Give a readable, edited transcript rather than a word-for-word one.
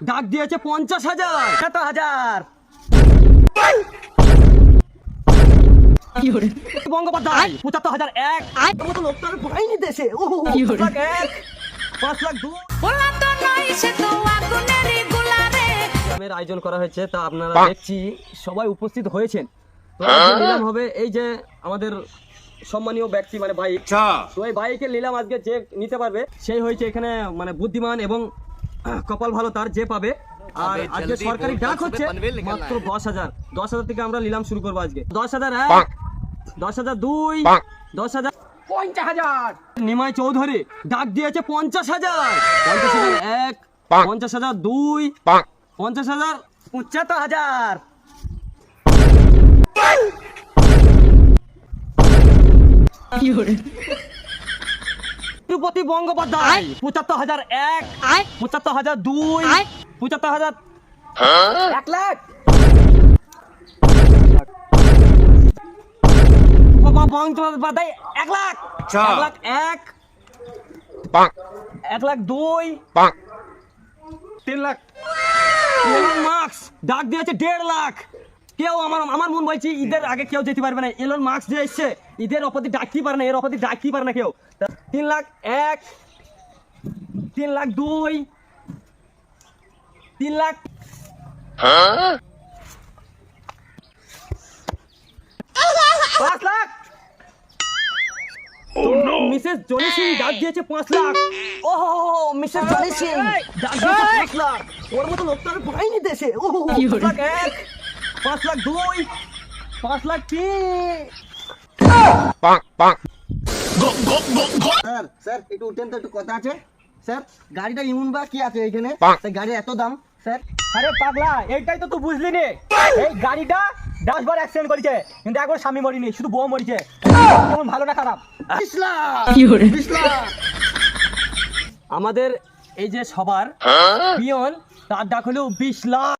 ডাক দিয়েছে 50,000 70,000 বঙ্গোপাধ্যায় 75,000 মতো লোক তো আমি পাইনি দেশে 5,00,000 গ্রামের আয়োজন করা হয়েছে, তা আপনারা দেখছি সবাই উপস্থিত হয়েছেন। তো আজকে নিলাম হবে এই যে আমাদের সম্মানীয় ব্যক্তি মানে বাইক, তো এই বাইকের নিলাম আজকে যে নিতে পারবে সেই হয়েছে এখানে মানে বুদ্ধিমান এবং কপাল ভালো তার যে পাবে। আর আজকে সরকারি ডাক হচ্ছে মাত্র 10,000 থেকে আমরা নিলাম শুরু করবো আজকে। 10,001 10,002 10,000 50,000 নিমাই চৌধুরী ডাক দিয়েছে 50,000 50,001 50,002 50,000 75,000 তিরুপতি বঙ্গোপাধ্যায় 75,001 75,002 75,000 1,00,000 বঙ্গোপাধ্যায় 1,00,000 1,00,001 1,00,002 3,00,000 এলন মাস্ক ডাক দিয়েছে 1,50,000 কেউ আমার মন বলছি ঈদের আগে কেউ যেতে পারবে না। এলন মাস্ক যে এসছে ঈদের অপরাধী ডাকতেই পারে না, এর অপরাধী ডাকতেই পারে না কেউ। 3,01 3,02 3,00,000 5,00,000 মিসেস জনি সিং ডাক দিয়েছে 5,00,000 ওহো মিসেস জনি সিং ডাক দিয়েছে 5,00,000 ওর মতো লোক তো আমি পাইনি দেশে 5,01 5,02 5,03 স্যার একটু উঠেন তো, একটু কথা আছে স্যার। গাড়িটা ইমন বা কি আছে এখানে? গাড়ির এত দাম স্যার? আরে পাগলা, এইটাই তো তুই বুঝলি নে। এই গাড়িটা 10 বার অ্যাক্সিডেন্ট করেছে কিন্তু একবার স্বামী মরিনি, শুধু বউ মরিছে। কেমন ভালো না খারাপ? 20 লাখ আমাদের এই যে সবার পিয়ন তার ডাক হলো 20 লাখ।